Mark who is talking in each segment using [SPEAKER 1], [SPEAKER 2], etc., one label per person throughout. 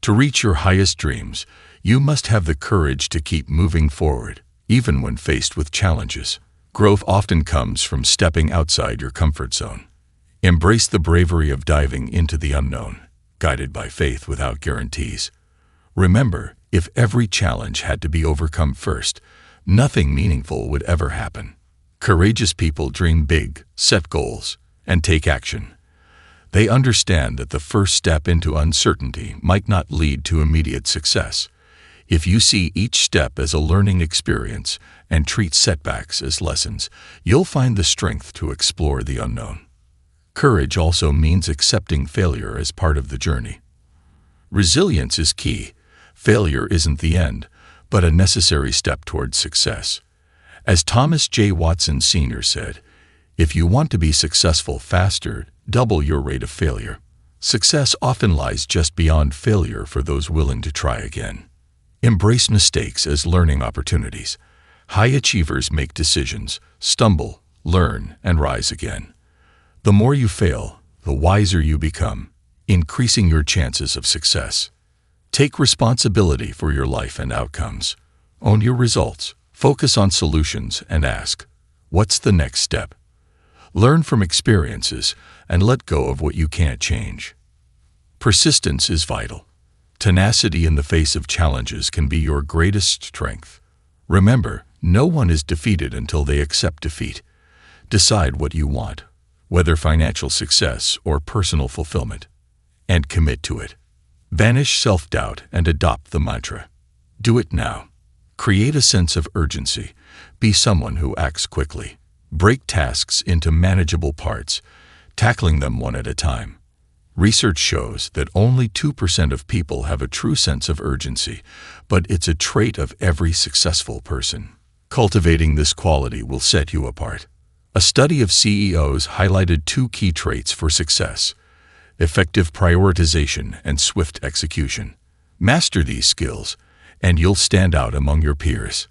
[SPEAKER 1] To reach your highest dreams, you must have the courage to keep moving forward, even when faced with challenges. Growth often comes from stepping outside your comfort zone. Embrace the bravery of diving into the unknown, guided by faith without guarantees. Remember, if every challenge had to be overcome first, nothing meaningful would ever happen. Courageous people dream big, set goals, and take action. They understand that the first step into uncertainty might not lead to immediate success. If you see each step as a learning experience and treat setbacks as lessons, you'll find the strength to explore the unknown. Courage also means accepting failure as part of the journey. Resilience is key. Failure isn't the end, but a necessary step towards success. As Thomas J. Watson Sr. said, "If you want to be successful faster, double your rate of failure." Success often lies just beyond failure for those willing to try again. Embrace mistakes as learning opportunities. High achievers make decisions, stumble, learn, and rise again. The more you fail, the wiser you become, increasing your chances of success. Take responsibility for your life and outcomes. Own your results, focus on solutions, and ask, what's the next step? Learn from experiences and let go of what you can't change. Persistence is vital. Tenacity in the face of challenges can be your greatest strength. Remember, no one is defeated until they accept defeat. Decide what you want, whether financial success or personal fulfillment, and commit to it. Banish self-doubt and adopt the mantra, "Do it now." Create a sense of urgency. Be someone who acts quickly. Break tasks into manageable parts, tackling them one at a time. Research shows that only 2% of people have a true sense of urgency, but it's a trait of every successful person. Cultivating this quality will set you apart. A study of CEOs highlighted 2 key traits for success: effective prioritization and swift execution. Master these skills, and you'll stand out among your peers.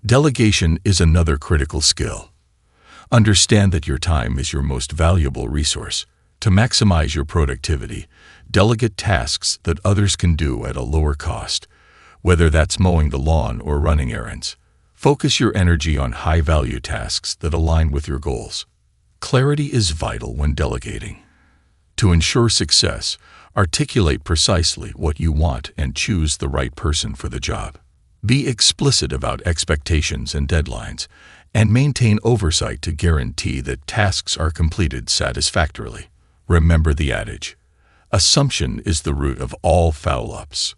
[SPEAKER 1] Delegation is another critical skill. Understand that your time is your most valuable resource. To maximize your productivity, delegate tasks that others can do at a lower cost, whether that's mowing the lawn or running errands. Focus your energy on high-value tasks that align with your goals. Clarity is vital when delegating. To ensure success, articulate precisely what you want and choose the right person for the job. Be explicit about expectations and deadlines, and maintain oversight to guarantee that tasks are completed satisfactorily. Remember the adage, assumption is the root of all foul-ups.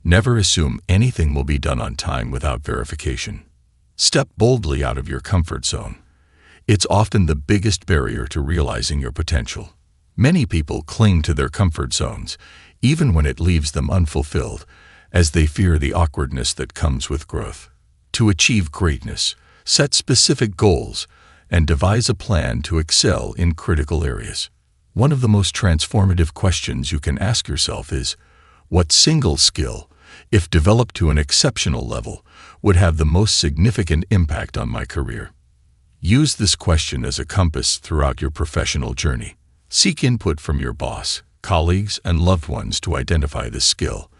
[SPEAKER 1] Never assume anything will be done on time without verification. Step boldly out of your comfort zone. It's often the biggest barrier to realizing your potential. Many people cling to their comfort zones, even when it leaves them unfulfilled, as they fear the awkwardness that comes with growth. To achieve greatness, set specific goals and devise a plan to excel in critical areas. One of the most transformative questions you can ask yourself is, what single skill, if developed to an exceptional level, would have the most significant impact on my career? Use this question as a compass throughout your professional journey. Seek input from your boss, colleagues, and loved ones to identify this skill.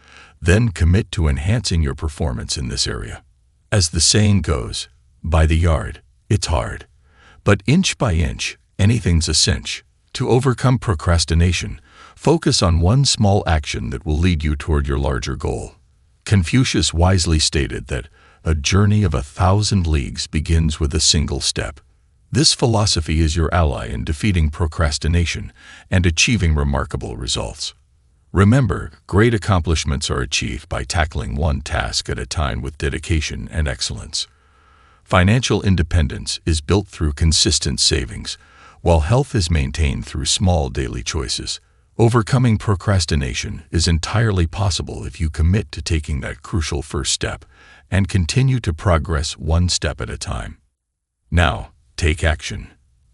[SPEAKER 1] Then commit to enhancing your performance in this area. As the saying goes, by the yard, it's hard. But inch by inch, anything's a cinch. To overcome procrastination, focus on one small action that will lead you toward your larger goal. Confucius wisely stated that a journey of 1,000 leagues begins with a single step. This philosophy is your ally in defeating procrastination and achieving remarkable results. Remember, great accomplishments are achieved by tackling one task at a time with dedication and excellence. Financial independence is built through consistent savings, while health is maintained through small daily choices. Overcoming procrastination is entirely possible if you commit to taking that crucial first step and continue to progress one step at a time. Now, take action.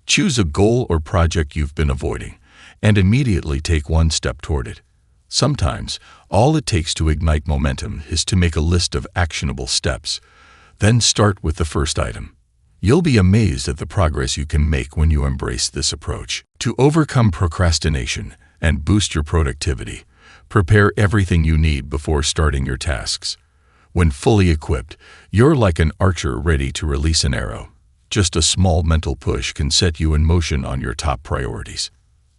[SPEAKER 1] Choose a goal or project you've been avoiding and immediately take one step toward it. Sometimes, all it takes to ignite momentum is to make a list of actionable steps. Then start with the first item. You'll be amazed at the progress you can make when you embrace this approach. To overcome procrastination and boost your productivity, Prepare everything you need before starting your tasks. When fully equipped, you're like an archer ready to release an arrow. Just a small mental push can set you in motion on your top priorities.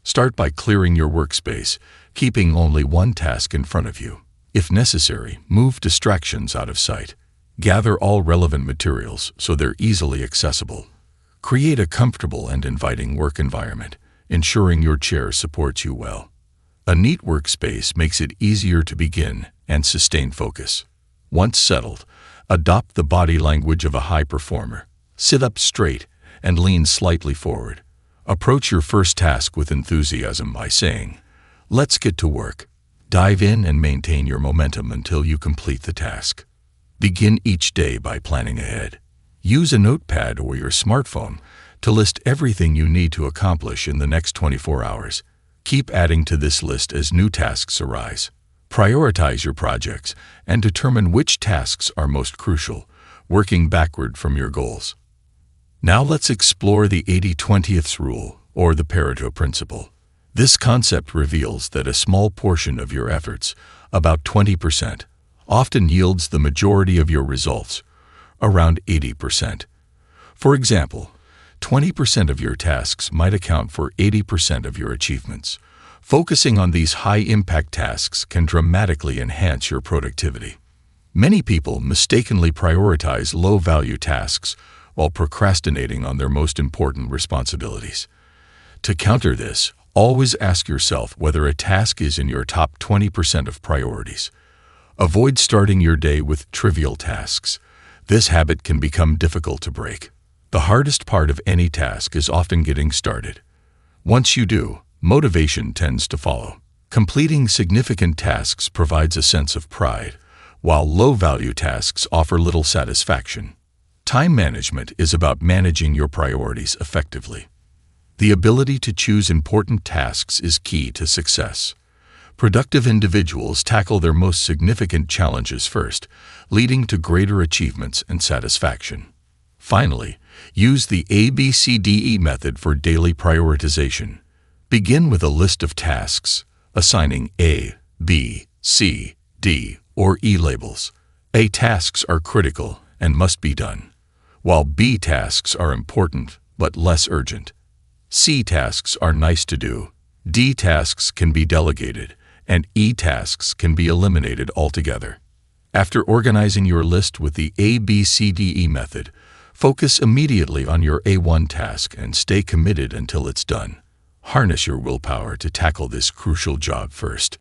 [SPEAKER 1] Start by clearing your workspace, keeping only one task in front of you. If necessary, move distractions out of sight. Gather all relevant materials so they're easily accessible. Create a comfortable and inviting work environment, ensuring your chair supports you well. A neat workspace makes it easier to begin and sustain focus. Once settled, adopt the body language of a high performer. Sit up straight and lean slightly forward. Approach your first task with enthusiasm by saying, "Let's get to work." Dive in and maintain your momentum until you complete the task. Begin each day by planning ahead. Use a notepad or your smartphone to list everything you need to accomplish in the next 24 hours. Keep adding to this list as new tasks arise. Prioritize your projects and determine which tasks are most crucial, working backward from your goals. Now let's explore the 80-20th rule, or the Pareto principle. This concept reveals that a small portion of your efforts, about 20%, often yields the majority of your results, around 80%. For example, 20% of your tasks might account for 80% of your achievements. Focusing on these high-impact tasks can dramatically enhance your productivity. Many people mistakenly prioritize low-value tasks while procrastinating on their most important responsibilities. To counter this, always ask yourself whether a task is in your top 20% of priorities. Avoid starting your day with trivial tasks. This habit can become difficult to break. The hardest part of any task is often getting started. Once you do, motivation tends to follow. Completing significant tasks provides a sense of pride, while low-value tasks offer little satisfaction. Time management is about managing your priorities effectively. The ability to choose important tasks is key to success. Productive individuals tackle their most significant challenges first, leading to greater achievements and satisfaction. Finally, use the ABCDE method for daily prioritization. Begin with a list of tasks, assigning A, B, C, D, or E labels. A tasks are critical and must be done, while B tasks are important but less urgent. C tasks are nice to do, D tasks can be delegated, and E tasks can be eliminated altogether. After organizing your list with the ABCDE method, focus immediately on your A1 task and stay committed until it's done. Harness your willpower to tackle this crucial job first.